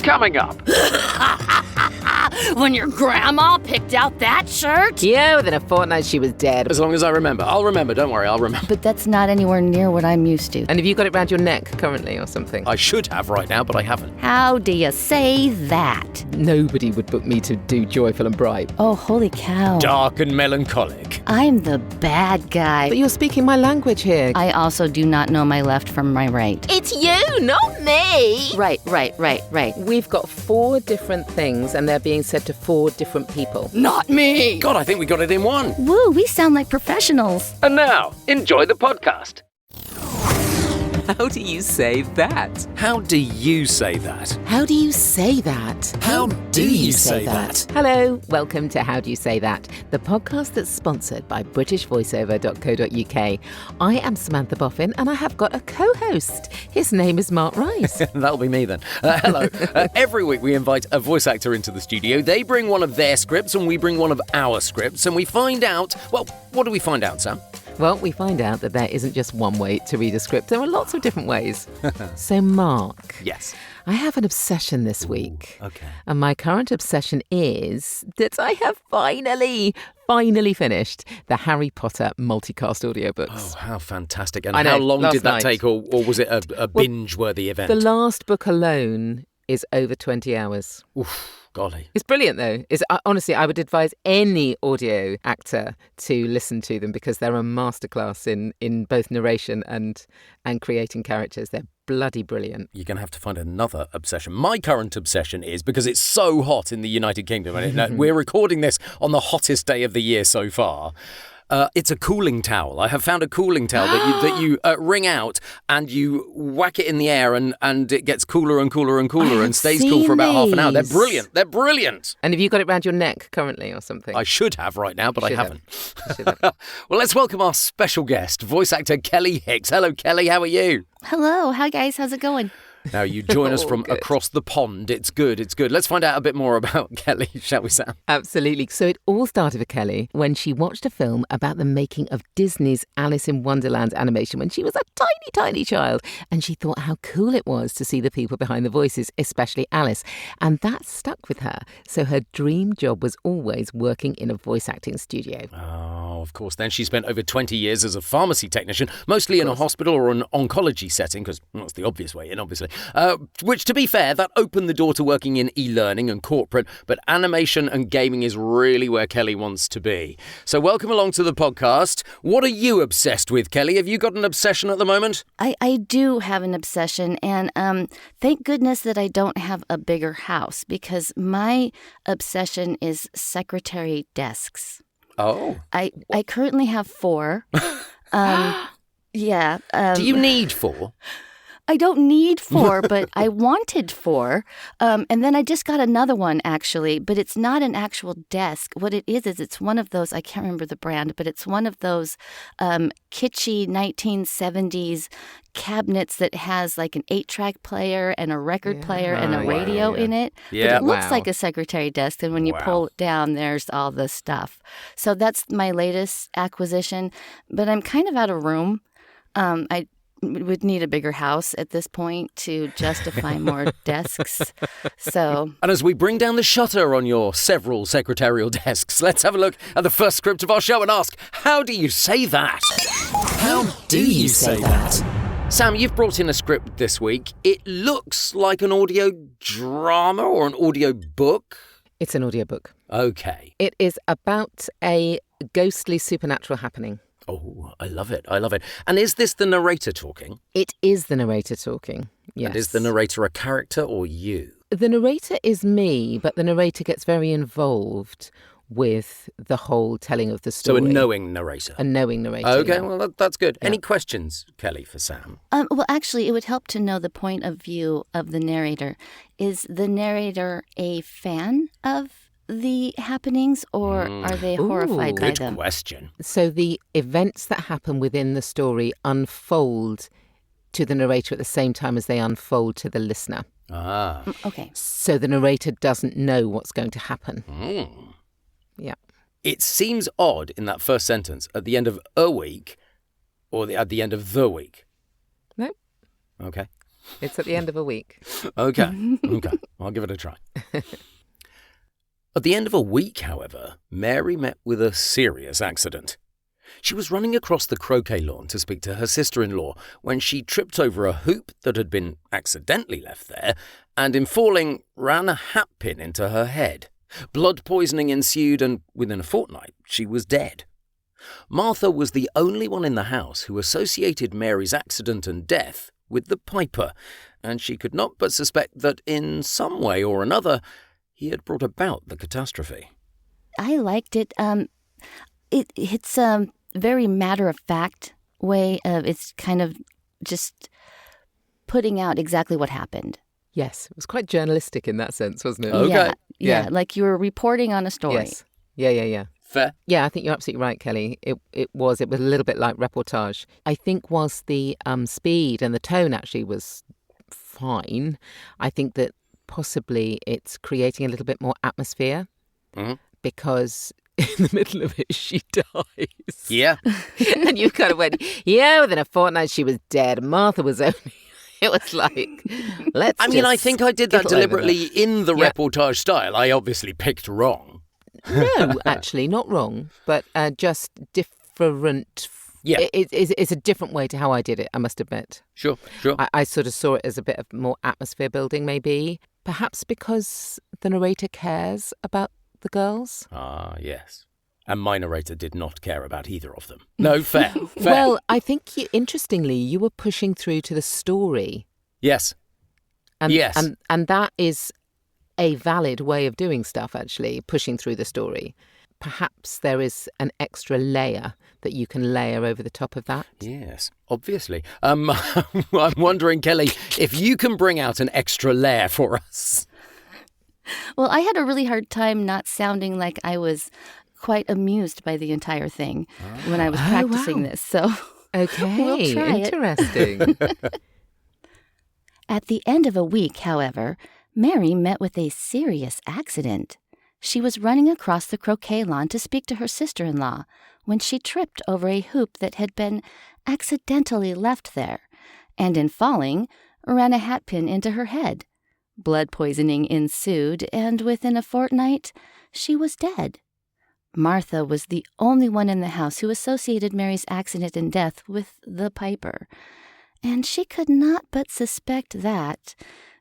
Coming up. When your grandma picked out that shirt? Yeah, within a fortnight she was dead. As long as I remember. I'll remember, don't worry, I'll remember. But that's not anywhere near what I'm used to. And have you got it round your neck currently or something? I should have right now, but I haven't. How do you say that? Nobody would book me to do Joyful and Bright. Oh, holy cow. Dark and melancholic. I'm the bad guy. But you're speaking my language here. I also do not know my left from my right. It's you, not me! Right. We've got 4 different things and they're being said to 4 different people. Not me! God, I think we got it in one. Woo, we sound like professionals. And now, enjoy the podcast. How do you say that? How do you say that? How do you say that? How do you say that? Hello, welcome to How Do You Say That, the podcast that's sponsored by BritishVoiceover.co.uk. I am Samantha Boffin and I have got a co-host. His name is Mark Rice. That'll be me then. Hello. Every week we invite a voice actor into the studio. They bring one of their scripts and we bring one of our scripts and we find out, well, what do we find out, Sam? Well, we find out that there isn't just one way to read a script. There are lots of different ways. So, Mark. Yes. I have an obsession this week. Ooh, okay. And my current obsession is that I have finally finished the Harry Potter multicast audiobooks. Oh, how fantastic. And I know, how long last did that night. take, or was it a binge-worthy event? The last book alone is over 20 hours. Oof. Golly. It's brilliant, though. Honestly, I would advise any audio actor to listen to them because they're a masterclass in both narration and creating characters. They're bloody brilliant. You're going to have to find another obsession. My current obsession is, because it's so hot in the United Kingdom, and we're recording this on the hottest day of the year so far, it's a cooling towel. I have found a cooling towel that you wring out and you whack it in the air and it gets cooler and cooler and cooler and stays cool for about half an hour. They're brilliant. They're brilliant. And have you got it round your neck currently or something? I should have right now, but I haven't. Have. Well, let's welcome our special guest, voice actor Kelly Hicks. Hello, Kelly. How are you? Hello. Hi, guys. How's it going? Now, you join us from Good. across the pond. It's good. It's good. Let's find out a bit more about Kelly, shall we, Sam? Absolutely. So it all started for Kelly when she watched a film about the making of Disney's Alice in Wonderland animation when she was a tiny, tiny child. And she thought how cool it was to see the people behind the voices, especially Alice. And that stuck with her. So her dream job was always working in a voice acting studio. Oh, of course. Then she spent over 20 years as a pharmacy technician, mostly in a hospital or an oncology setting, because that's the obvious way in, obviously. Which, to be fair, that opened the door to working in e-learning and corporate, but animation and gaming is really where Kelly wants to be. So welcome along to the podcast. What are you obsessed with, Kelly? Have you got an obsession at the moment? I do have an obsession, and thank goodness that I don't have a bigger house, because my obsession is secretary desks. Oh. I currently have 4. Yeah. Do you need 4? I don't need 4, but I wanted 4. And then I just got another one, actually, but it's not an actual desk. What it is it's one of those, I can't remember the brand, but it's one of those kitschy 1970s cabinets that has like an 8-track player and a record player and a radio in it. Yeah. But it looks like a secretary desk, and when you pull it down, there's all the stuff. So that's my latest acquisition, but I'm kind of out of room. I would need a bigger house at this point to justify more desks. So, and as we bring down the shutter on your several secretarial desks, let's have a look at the first script of our show and ask, how do you say that? How do you say that? Sam, you've brought in a script this week. It looks like an audio drama or an audio book. It's an audiobook. Okay. It is about a ghostly supernatural happening. Oh, I love it. I love it. And is this the narrator talking? It is the narrator talking, yes. And is the narrator a character or you? The narrator is me, but the narrator gets very involved with the whole telling of the story. So a knowing narrator? A knowing narrator. Okay, yeah. well, that's good. Yeah. Any questions, Kelly, for Sam? well, actually, it would help to know the point of view of the narrator. Is the narrator a fan of the happenings, or are they horrified by them? Good question. So the events that happen within the story unfold to the narrator at the same time as they unfold to the listener. Ah. Okay. So the narrator doesn't know what's going to happen. Yeah. It seems odd in that first sentence, at the end of a week, or at the end of the week. No. Okay. It's at the end of a week. Okay, I'll give it a try. At the end of a week, however, Mary met with a serious accident. She was running across the croquet lawn to speak to her sister-in-law when she tripped over a hoop that had been accidentally left there and, in falling, ran a hatpin into her head. Blood poisoning ensued and, within a fortnight, she was dead. Martha was the only one in the house who associated Mary's accident and death with the piper, and she could not but suspect that, in some way or another, he had brought about the catastrophe. I liked it. It's a very matter-of-fact way of, it's kind of just putting out exactly what happened. Yes, it was quite journalistic in that sense, wasn't it? Okay. Yeah, like you were reporting on a story. Yes. Yeah. Fair. Yeah, I think you're absolutely right, Kelly. It was a little bit like reportage. I think whilst the speed and the tone actually was fine, I think that possibly it's creating a little bit more atmosphere because in the middle of it she dies. Yeah. And you kind of went, yeah, within a fortnight she was dead. Martha was only... It was like, I think I did that skittle over deliberately in the reportage style. I obviously picked wrong. No, actually, not wrong, but just different. Yeah. It's a different way to how I did it, I must admit. Sure. I sort of saw it as a bit of more atmosphere building, maybe. Perhaps because the narrator cares about the girls. Ah, yes. And my narrator did not care about either of them. No, fair. Well, I think, interestingly, you were pushing through to the story. Yes. And that is a valid way of doing stuff, actually, pushing through the story. Perhaps there is an extra layer that you can layer over the top of that. Yes, obviously. I'm wondering, Kelly, if you can bring out an extra layer for us. Well, I had a really hard time not sounding like I was quite amused by the entire thing when I was practicing this. So okay, we'll try interesting. At the end of a week, however, Mary met with a serious accident. She was running across the croquet lawn to speak to her sister-in-law when she tripped over a hoop that had been accidentally left there, and in falling, ran a hatpin into her head. Blood poisoning ensued, and within a fortnight, she was dead. Martha was the only one in the house who associated Mary's accident and death with the piper, and she could not but suspect that,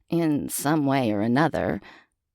in some way or another,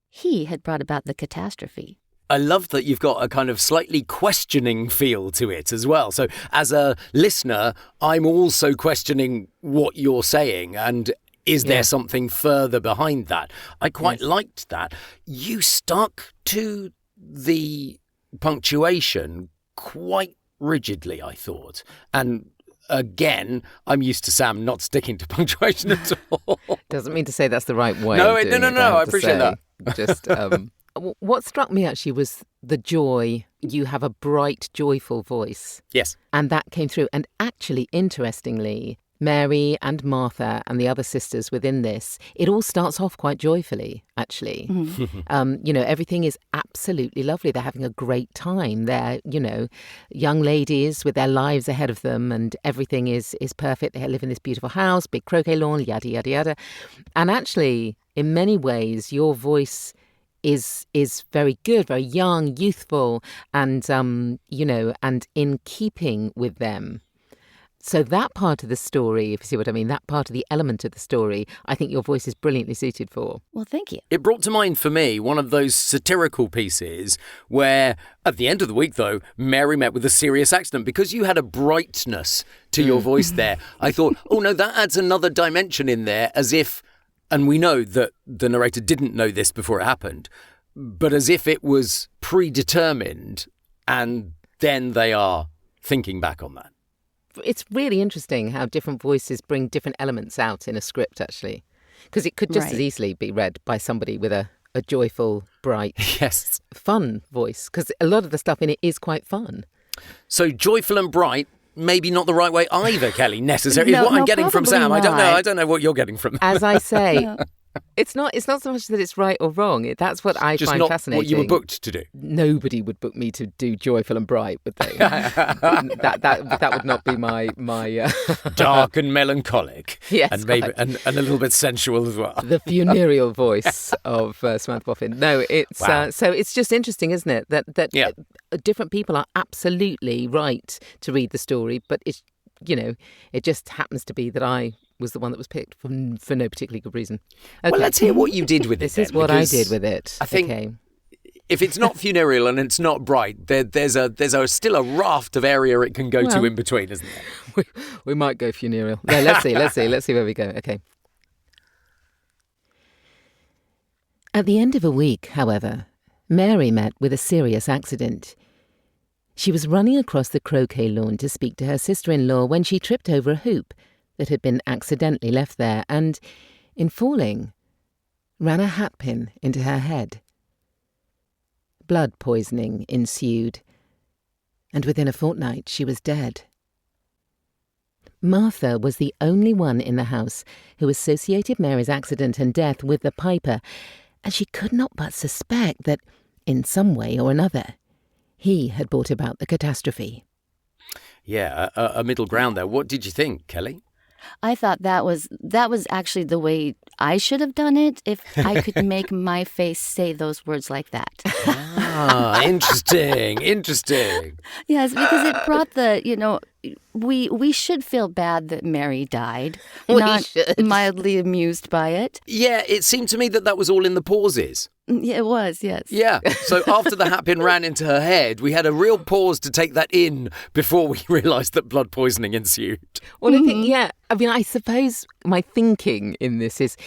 he had brought about the catastrophe. I love that you've got a kind of slightly questioning feel to it as well. So as a listener, I'm also questioning what you're saying and is there something further behind that? I quite liked that. You stuck to the punctuation quite rigidly, I thought. And again, I'm used to Sam not sticking to punctuation at all. Doesn't mean to say that's the right way. No, of doing it, I appreciate that. Just what struck me actually was the joy. You have a bright, joyful voice. Yes. And that came through. And actually, interestingly, Mary and Martha and the other sisters within this, it all starts off quite joyfully, actually. Mm-hmm. Everything is absolutely lovely. They're having a great time. They're, young ladies with their lives ahead of them and everything is perfect. They live in this beautiful house, big croquet lawn, yada, yada, yada. And actually, in many ways, your voice is very good, very young, youthful, and, and in keeping with them. So that part of the story, if you see what I mean, that part of the element of the story, I think your voice is brilliantly suited for. Well, thank you. It brought to mind for me one of those satirical pieces where, at the end of the week, though, Mary met with a serious accident. Because you had a brightness to your voice there, I thought, oh, no, that adds another dimension in there as if, and we know that the narrator didn't know this before it happened, but as if it was predetermined and then they are thinking back on that. It's really interesting how different voices bring different elements out in a script, actually. Because it could just as easily be read by somebody with a joyful, bright, fun voice. Because a lot of the stuff in it is quite fun. So joyful and bright, maybe not the right way either, Kelly, necessarily. Is what I'm getting from Sam. Not. I don't know what you're getting from. As I say, It's not so much that it's right or wrong. That's what I Just find not fascinating. what you were booked to do. Nobody would book me to do Joyful and Bright, would they? that would not be my Dark and melancholic. Yes, and maybe right. and a little bit sensual as well. the funereal voice of Samantha Boffin. No, it's Wow. so it's just interesting, isn't it? That Yeah. different people are absolutely right to read the story, but it's it just happens to be that I was the one that was picked for no particularly good reason. Okay. Well, let's hear what you did with it. This is then, what I because did with it. I think Okay. if it's not funereal and it's not bright, there's still a raft of area it can go to Well- in between, isn't there? We might go funereal. No, let's see where we go. Okay. At the end of a week, however, Mary met with a serious accident. She was running across the croquet lawn to speak to her sister-in-law when she tripped over a hoop that had been accidentally left there and, in falling, ran a hatpin into her head. Blood poisoning ensued, and within a fortnight she was dead. Martha was the only one in the house who associated Mary's accident and death with the piper, and she could not but suspect that, in some way or another, he had brought about the catastrophe. Yeah, a middle ground there. What did you think, Kelly? I thought that was actually the way I should have done it if I could make my face say those words like that. Ah, interesting. Yes, because it brought we should feel bad that Mary died, We not should. mildly amused by it. Yeah, it seemed to me that was all in the pauses. Yeah, it was, yes. Yeah, so after the hatpin ran into her head, we had a real pause to take that in before we realised that blood poisoning ensued. Well, I think, I suppose my thinking in this is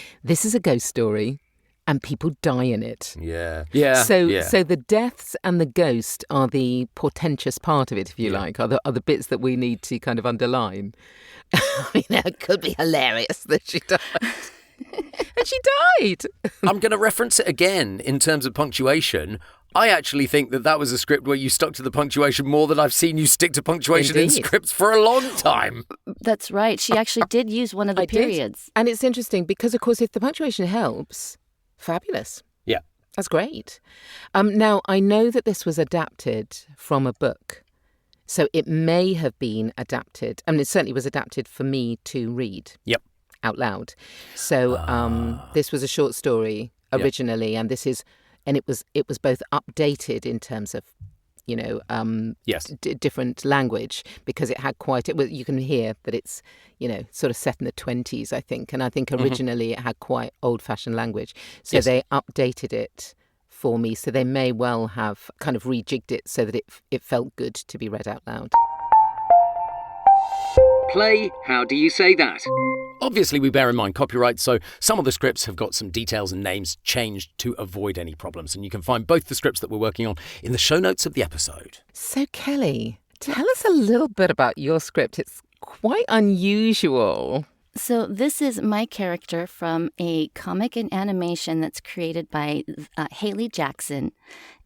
a ghost story and people die in it. Yeah. So the deaths and the ghost are the portentous part of it, if you like, are the bits that we need to kind of underline. I mean, it could be hilarious that she died. And she died. I'm going to reference it again in terms of punctuation. I actually think that was a script where you stuck to the punctuation more than I've seen you stick to punctuation in Indeed. scripts for a long time. That's right. She actually did use one of the I did. periods. And it's interesting because, of course, if the punctuation helps, fabulous. Yeah. That's great. Now, I know that this was adapted from a book, so it may have been adapted. I mean, it certainly was adapted for me to read. Yep. Out loud. So this was a short story originally, and it was both updated in terms of Yes. different language, because it had you can hear that it's sort of set in the 20s, I think, and I think originally it had quite old-fashioned language, so Yes. they updated it for me, so they may well have kind of rejigged it so that it felt good to be read out loud. Play, how do you say that? Obviously, we bear in mind copyright, so some of the scripts have got some details and names changed to avoid any problems. And you can find both the scripts that we're working on in the show notes of the episode. So, Kelly, tell us a little bit about your script. It's quite unusual. So this is my character from a comic and animation that's created by Haley Jackson,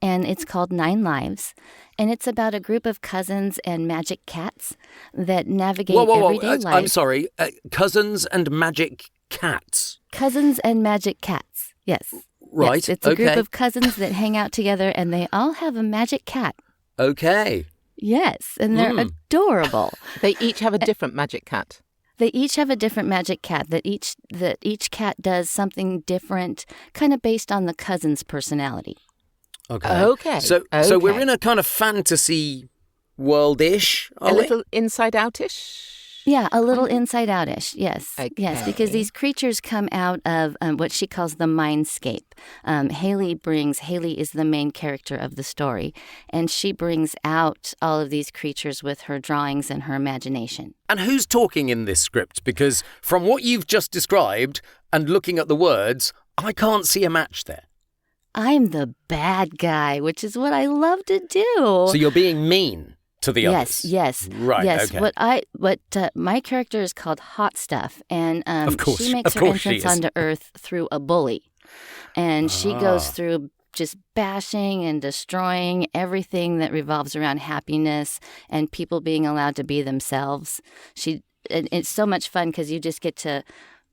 and it's called 9 Lives. And it's about a group of cousins and magic cats that navigate everyday life. I'm sorry. Cousins and magic cats. Cousins and magic cats, yes. Right, Yes, it's a group okay. of cousins that hang out together, and they all have a magic cat. Okay. Yes, and they're adorable. They each have a different magic cat. They each have a different magic cat that each cat does something different, kind of based on the cousin's personality. Okay. So we're in a kind of fantasy world-ish, A little inside-out-ish? Yeah, a little inside out-ish, yes. Okay. Yes, because these creatures come out of what she calls the mindscape. Haley is the main character of the story, and she brings out all of these creatures with her drawings and her imagination. And who's talking in this script? Because from what you've just described and looking at the words, I can't see a match there. I'm the bad guy, which is what I love to do. So you're being mean to the others. Yes. Right, Yes. okay. My character is called Hot Stuff, and Of course, she makes of her course she entrance is. onto Earth through a bully, and she goes through just bashing and destroying everything that revolves around happiness and people being allowed to be themselves. And it's so much fun because you just get to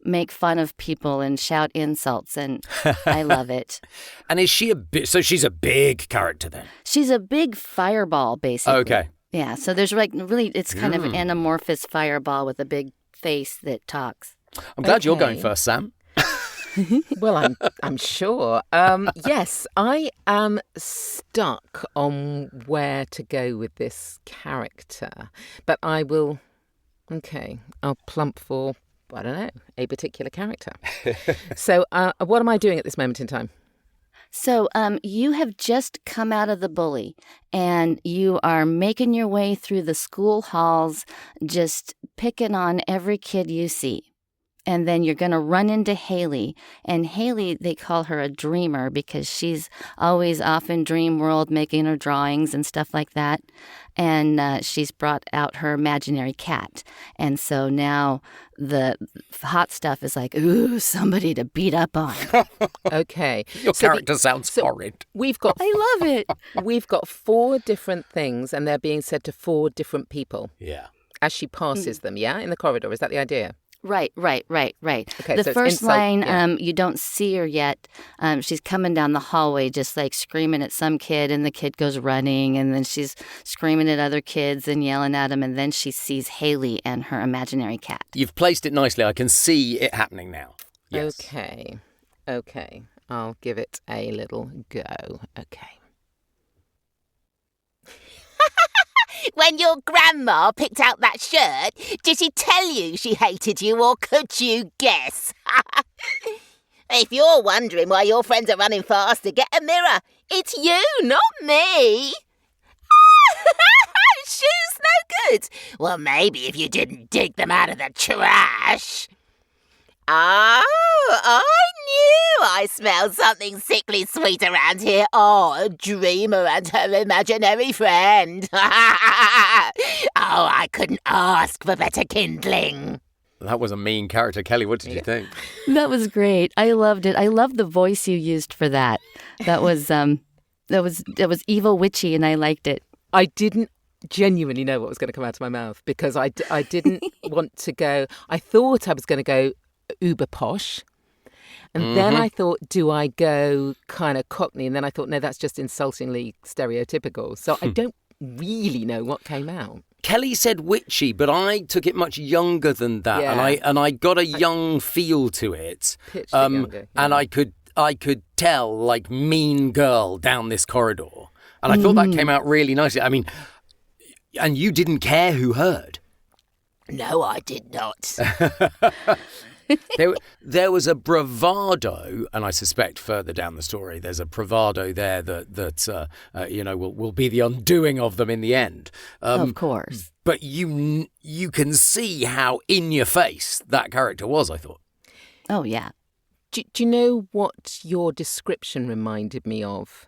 make fun of people and shout insults, and I love it. And is she so she's a big character then? She's a big fireball, basically. Okay. Yeah, so there's really, it's kind of an amorphous fireball with a big face that talks. I'm glad you're going first, Sam. Well, I'm sure. Yes, I am stuck on where to go with this character, but I will. Okay, I'll plump for, I don't know, a particular character. So, what am I doing at this moment in time? So you have just come out of the bully, and you are making your way through the school halls, just picking on every kid you see. And then you're going to run into Haley. And Haley, they call her a dreamer because she's always off in dream world making her drawings and stuff like that. And she's brought out her imaginary cat. And so now the hot stuff is like, ooh, somebody to beat up on. Okay. Your character sounds horrid. I love it. We've got 4 different things, and they're being said to 4 different people. Yeah. As she passes them, yeah? In the corridor. Is that the idea? Right. Okay, the so it's first insult, line, yeah. you don't see her yet. She's coming down the hallway just like screaming at some kid, and the kid goes running, and then she's screaming at other kids and yelling at them, and then she sees Haley and her imaginary cat. You've placed it nicely. I can see it happening now. Yes. Okay. I'll give it a little go. Okay. When your grandma picked out that shirt, did she tell you she hated you, or could you guess? If you're wondering why your friends are running faster, get a mirror. It's you, not me. Shoes no good. Well, maybe if you didn't dig them out of the trash. Oh, I knew I smelled something sickly sweet around here. Oh, a dreamer and her imaginary friend. Oh, I couldn't ask for better kindling. That was a mean character. Kelly, what did you think? That was great. I loved it. I loved the voice you used for that. That was evil witchy, and I liked it. I didn't genuinely know what was going to come out of my mouth because I didn't want to go. I thought I was going to go uber posh. And then I thought, do I go kind of Cockney? And then I thought, no, that's just insultingly stereotypical. So I don't really know what came out. Kelly said witchy, but I took it much younger than that, Yeah. and I got a young feel to it. Pitched it younger, yeah. And I could tell like mean girl down this corridor, and I thought that came out really nicely. I mean, and you didn't care who heard. No, I did not. There was a bravado, and I suspect further down the story, there's a bravado there that will be the undoing of them in the end. Of course. But you can see how in your face that character was, I thought. Oh, yeah. Do you know what your description reminded me of?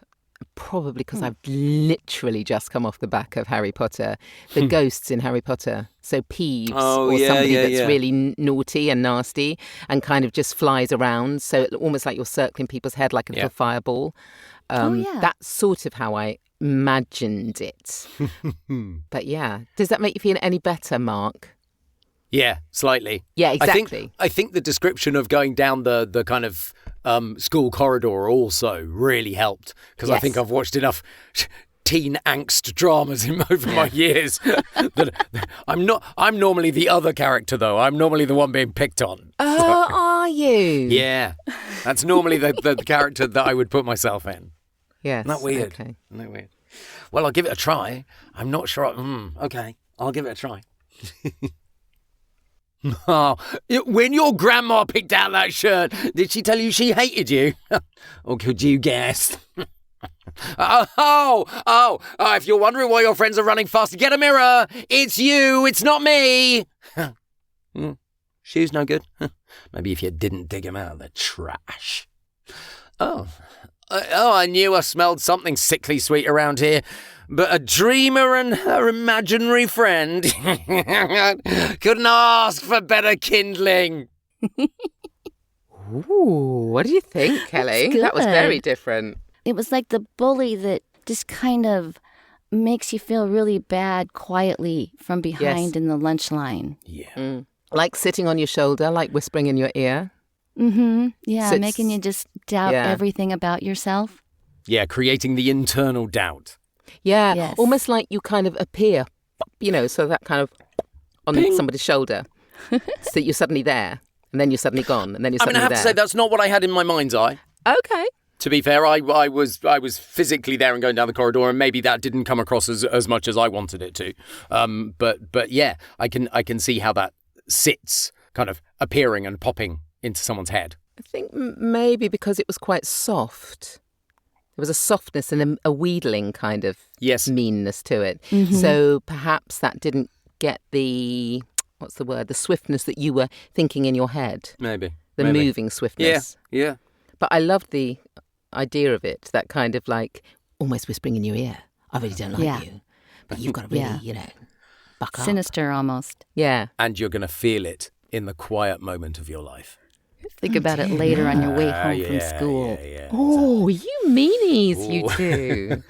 Probably because I've literally just come off the back of Harry Potter. The ghosts in Harry Potter. So Peeves somebody that's really naughty and nasty and kind of just flies around. So almost like you're circling people's head like a little fireball. That's sort of how I imagined it. But yeah. Does that make you feel any better, Mark? Yeah, slightly. Yeah, exactly. I think the description of going down the kind of school corridor also really helped because I think I've watched enough teen angst dramas over my years that I'm normally the other character though. I'm normally the one being picked on. Oh, are you? Yeah, that's normally the character that I would put myself in. Yes. Not weird. Okay. Not weird. Well, I'll give it a try. I'm not sure. Okay, I'll give it a try. Oh, when your grandma picked out that shirt, did she tell you she hated you? Or could you guess? If you're wondering why your friends are running fast, get a mirror. It's you, it's not me. Shoes no good. Maybe if you didn't dig them out of the trash. I knew I smelled something sickly sweet around here. But a dreamer and her imaginary friend couldn't ask for better kindling. Ooh, what do you think, Kelly? That was very different. It was like the bully that just kind of makes you feel really bad quietly from behind in the lunch line. Yeah. Like sitting on your shoulder, like whispering in your ear. Mm-hmm. Yeah, So making you just doubt everything about yourself. Yeah, creating the internal doubt. Yeah, Yes. almost like you kind of appear, so that kind of on somebody's shoulder. So you're suddenly there, and then you're suddenly gone, and then you're I suddenly mean, I have there. to say, that's not what I had in my mind's eye. Okay. To be fair, I was physically there and going down the corridor, and maybe that didn't come across as much as I wanted it to. But yeah, I can see how that sits, kind of appearing and popping into someone's head. I think maybe because it was quite soft. There was a softness and a wheedling kind of meanness to it. Mm-hmm. So perhaps that didn't get the swiftness that you were thinking in your head. Maybe. The moving swiftness. Yeah. But I loved the idea of it, that kind of like almost whispering in your ear. I really don't like you. But you've got to really, buck up. Sinister almost. Yeah. And you're going to feel it in the quiet moment of your life. Think about it later on your way home from school. Yeah. Oh, you meanies, you two.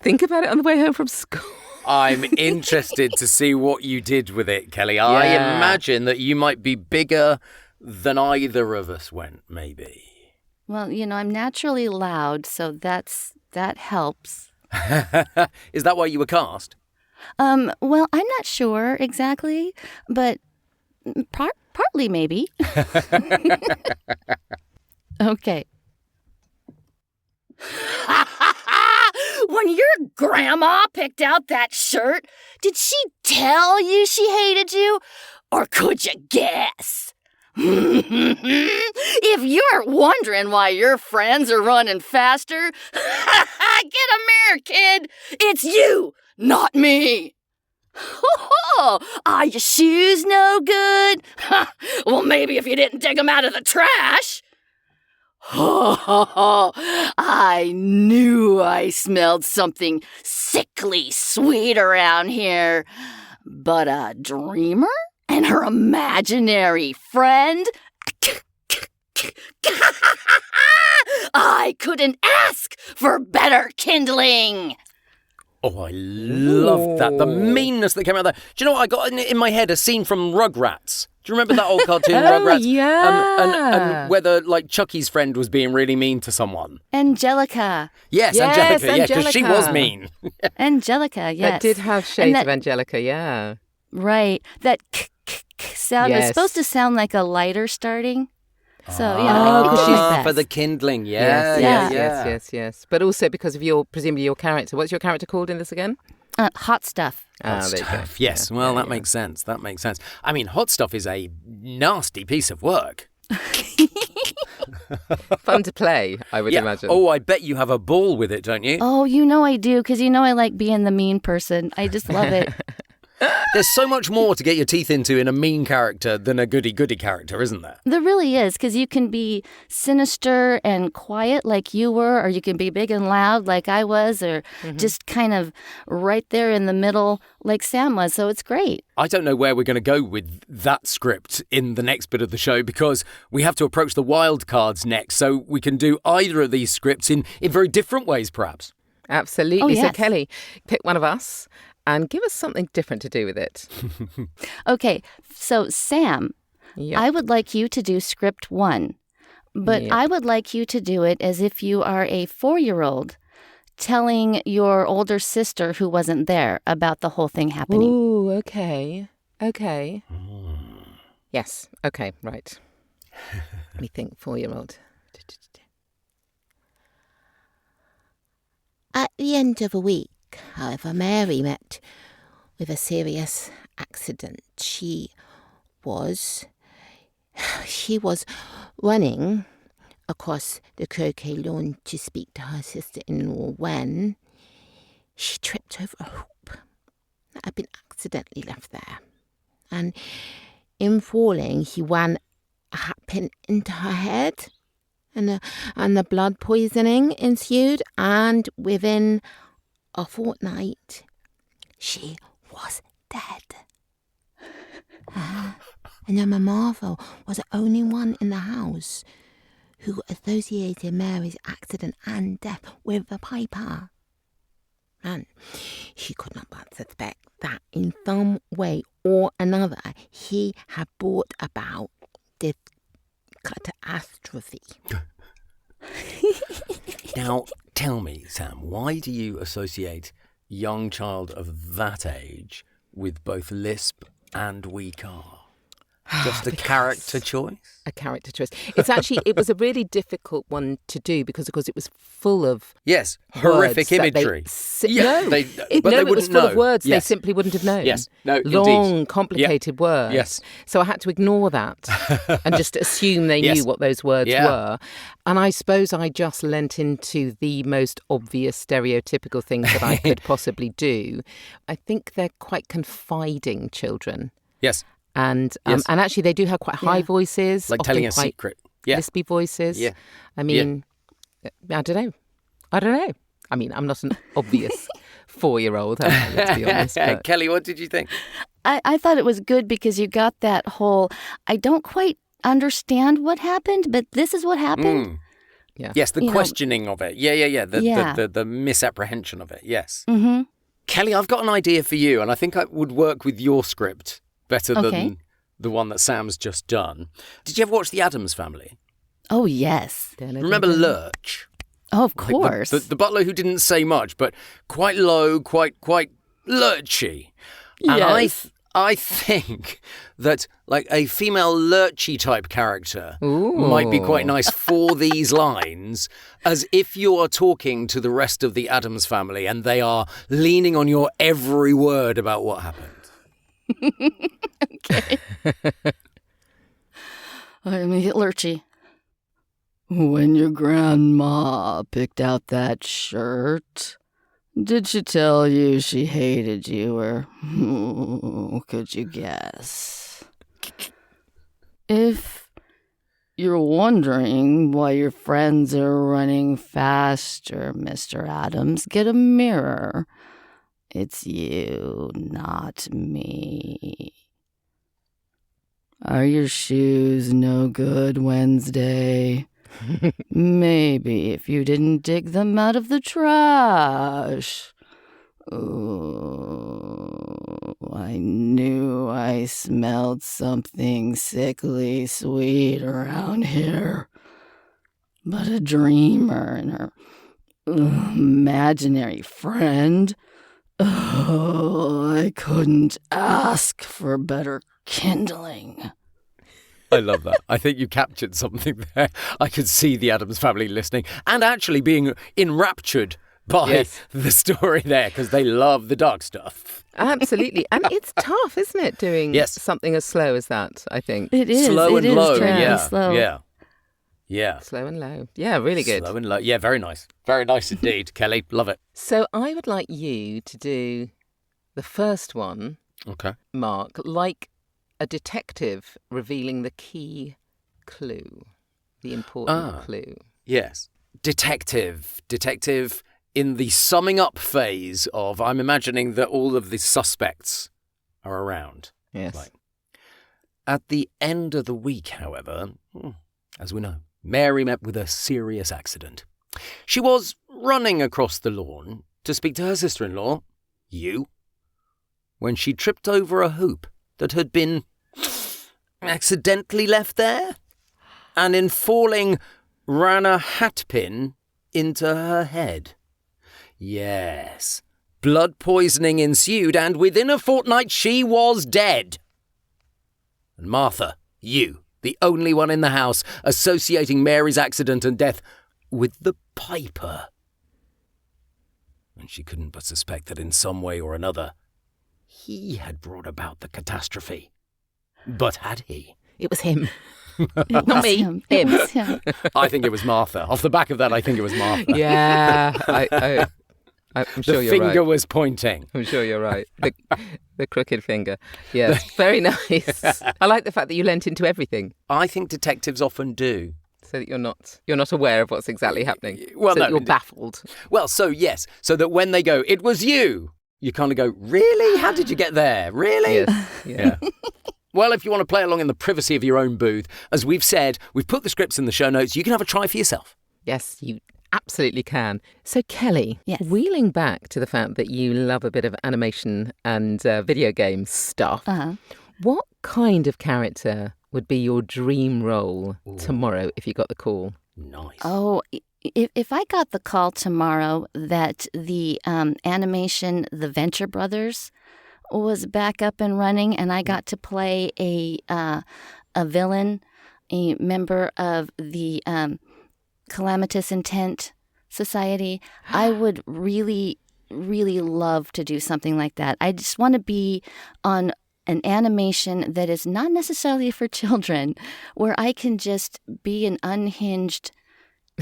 Think about it on the way home from school. I'm interested to see what you did with it, Kelly. I imagine that you might be bigger than either of us went, maybe. Well, I'm naturally loud, so that helps. Is that why you were cast? Well, I'm not sure exactly, but partly maybe. Okay. When your grandma picked out that shirt, did she tell you she hated you? Or could you guess? If you're wondering why your friends are running faster, get a mirror, kid. It's you, not me. Are your shoes no good? Well, maybe if you didn't dig them out of the trash. I knew I smelled something sickly sweet around here. But a dreamer and her imaginary friend? I couldn't ask for better kindling. Oh, I love that. The meanness that came out there. Do you know what? I got in my head a scene from Rugrats. Do you remember that old cartoon, Rugrats? Yeah. And whether, like, Chucky's friend was being really mean to someone. Angelica. Yes, Angelica. Yeah, because she was mean. Angelica, yes. That did have shades of Angelica, yeah. Right. That sound is supposed to sound like a lighter starting. So, because she's for the kindling, yes. But also because of presumably your character. What's your character called in this again? Hot stuff. Hot stuff. Yes. Yeah. Well, that makes sense. That makes sense. I mean, hot stuff is a nasty piece of work. Fun to play, I would imagine. Oh, I bet you have a ball with it, don't you? Oh, I do, because I like being the mean person. I just love it. There's so much more to get your teeth into in a mean character than a goody-goody character, isn't there? There really is, because you can be sinister and quiet like you were, or you can be big and loud like I was, or just kind of right there in the middle like Sam was, so it's great. I don't know where we're going to go with that script in the next bit of the show, because we have to approach the wild cards next, so we can do either of these scripts in very different ways, perhaps. Absolutely. Oh, yes. So, Kelly, pick one of us and give us something different to do with it. Okay, so Sam, I would like you to do script 1, but I would like you to do it as if you are a 4-year-old telling your older sister who wasn't there about the whole thing happening. Ooh, okay. Yes, okay, right. Let me think, 4-year-old. At the end of a week, however, Mary met with a serious accident. She was running across the croquet lawn to speak to her sister-in-law when she tripped over a hoop that had been accidentally left there. And in falling, he ran a hatpin into her head, and the blood poisoning ensued, and within a fortnight, she was dead. And then my mother was the only one in the house who associated Mary's accident and death with the piper. And she could not but suspect that in some way or another he had brought about this catastrophe. Now, tell me, Sam, why do you associate young child of that age with both lisp and weak R? Just a character choice? A character choice. It was a really difficult one to do because, of course, it was full of Yes, horrific imagery. It was full of words they simply wouldn't have known. Yes, no, long, indeed. complicated words. Yes. So I had to ignore that and just assume they knew what those words were. And I suppose I just lent into the most obvious stereotypical things that I could possibly do. I think they're quite confiding children. Yes. And actually they do have quite high voices. Like telling a secret. Yeah. Lispy voices. Yeah. I mean, I don't know. I mean, I'm not an obvious 4-year-old, let's be honest. But... Kelly, what did you think? I thought it was good because you got that whole, I don't quite understand what happened, but this is what happened. Yeah. Yes, the questioning of it. Yeah. The misapprehension of it. Yes. Mm-hmm. Kelly, I've got an idea for you, and I think it would work with your script better than the one that Sam's just done. Did you ever watch The Addams Family? Oh, yes. Remember Lurch? Oh, of course. The butler who didn't say much, but quite low, quite lurchy. Yes. And I think that like a female lurchy type character might be quite nice for these lines, as if you are talking to the rest of the Addams Family and they are leaning on your every word about what happened. Okay. I make it lurchy. When your grandma picked out that shirt, did she tell you she hated you, or could you guess? If you're wondering why your friends are running faster, Mr. Addams, get a mirror. It's you, not me. Are your shoes no good Wednesday? Maybe if you didn't dig them out of the trash. Oh, I knew I smelled something sickly sweet around here. But a dreamer and her imaginary friend. Oh, I couldn't ask for better kindling. I love that. I think you captured something there. I could see the Addams Family listening and actually being enraptured by the story there because they love the dark stuff. Absolutely. And it's tough, isn't it, doing something as slow as that, I think. It is. Slow and low. Slow. Yeah. Slow and low. Yeah, really good. Slow and low. Yeah, very nice. Very nice indeed, Kelly. Love it. So I would like you to do the first one, Mark, like a detective revealing the key clue, the important clue. Yes. Detective in the summing up phase of, I'm imagining that all of the suspects are around. Yes. Like, at the end of the week, however, as we know, Mary met with a serious accident. She was running across the lawn to speak to her sister-in-law, you, when she tripped over a hoop that had been accidentally left there, and in falling ran a hatpin into her head. Yes, blood poisoning ensued, and within a fortnight she was dead. And Martha, you, the only one in the house associating Mary's accident and death with the piper. And she couldn't but suspect that in some way or another he had brought about the catastrophe. But had he? It was him. Not me. Him. It was him. I think it was Martha. Off the back of that, I think it was Martha. Yeah, I'm sure you're right. The finger was pointing. I'm sure you're right. The crooked finger. Yes, very nice. I like the fact that you lent into everything. I think detectives often do. So that you're not aware of what's exactly happening. Well, so no, that you're baffled. Well, so yes, so that when they go, it was you kind of go, really? How did you get there? Really? Yes. Yeah. Well, if you want to play along in the privacy of your own booth, as we've said, we've put the scripts in the show notes. You can have a try for yourself. Yes, you absolutely can. So, Kelly, Yes. wheeling back to the fact that you love a bit of animation and video game stuff, what kind of character would be your dream role tomorrow if you got the call? Nice. Oh, if I got the call tomorrow that the animation The Venture Brothers was back up and running, and I got to play a villain, a member of the Calamitous Intent Society, I would really, really love to do something like that. I just want to be on an animation that is not necessarily for children, where I can just be an unhinged,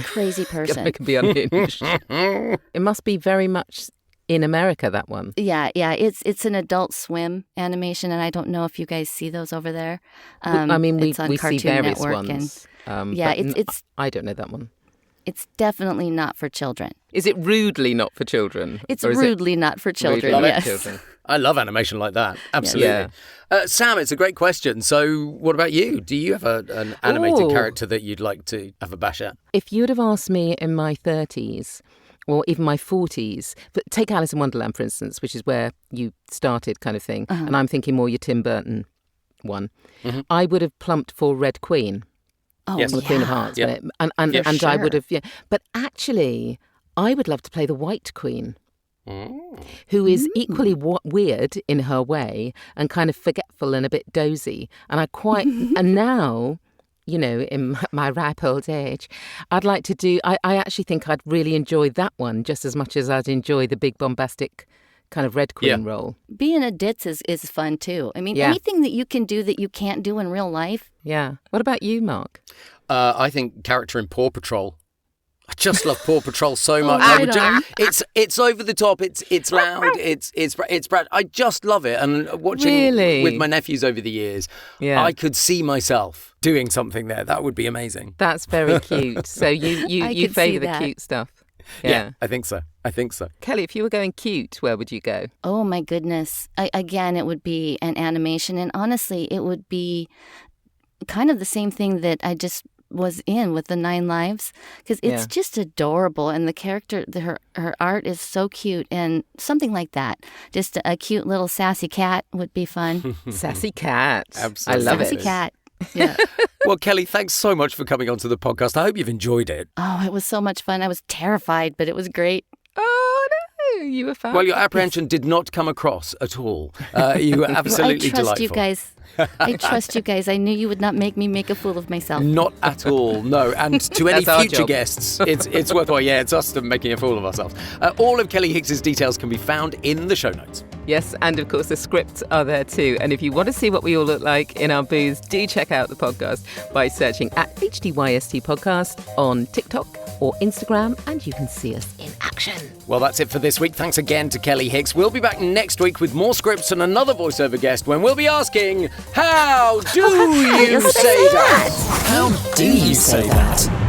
crazy person. It can be unhinged. It must be very much in America, that one. Yeah. It's an Adult Swim animation, and I don't know if you guys see those over there. We it's on see Cartoon various Network, ones. yeah, it's I don't know that one. It's definitely not for children. Is it rudely not for children? It's Or is it rudely not for children. rudely not Yes. for children? I love animation like that. Absolutely. Yeah. Sam, it's a great question. So what about you? Do you have an animated Ooh. character that you'd like to have a bash at? If you'd have asked me in my 30s or even my 40s, but take Alice in Wonderland, for instance, which is where you started kind of thing, and I'm thinking more your Tim Burton one, I would have plumped for Red Queen. Oh, Yes. The Queen of Hearts. Yep. And Yeah, I would sure. have, But actually, I would love to play the White Queen, who is equally weird in her way and kind of forgetful and a bit dozy. And and now, in my ripe old age, I'd like to do, I actually think I'd really enjoy that one just as much as I'd enjoy the big bombastic kind of Red Queen role. Being a ditz is fun too. I mean, Yeah. anything that you can do that you can't do in real life. Yeah. What about you, Mark? I think character in Paw Patrol. I just love Paw Patrol so much. right on. It's over the top. It's loud. It's Brad. I just love it. And watching Really? with my nephews over the years, Yeah. I could see myself doing something there. That would be amazing. That's very cute. So you I could see favour the that. cute stuff. Yeah, I think so. Kelly, if you were going cute, where would you go? Oh my goodness. Again, it would be an animation. And honestly, it would be kind of the same thing that I just was in with the 9 Lives, because it's just adorable, and the character, her art is so cute, and something like that. Just a cute little sassy cat would be fun. Sassy cat. Absolutely. I love Sassy it. cat. Yeah. Well, Kelly, thanks so much for coming onto the podcast. I hope you've enjoyed it. Oh, it was so much fun. I was terrified, but it was great. Oh, no. You were fab. Well, your apprehension did not come across at all. You were absolutely I trust delightful. you guys. I trust you guys. I knew you would not make me make a fool of myself. Not at all, no. And to any That's our future job. guests, it's worthwhile. Yeah, it's us making a fool of ourselves. All of Kelly Hicks's details can be found in the show notes. Yes, and of course the scripts are there too. And if you want to see what we all look like in our booths, do check out the podcast by searching at HDYST Podcast on TikTok or Instagram, and you can see us in action. Well, that's it for this week. Thanks again to Kelly Hicks. We'll be back next week with more scripts and another voiceover guest when we'll be asking, how do you say that? How do you say that?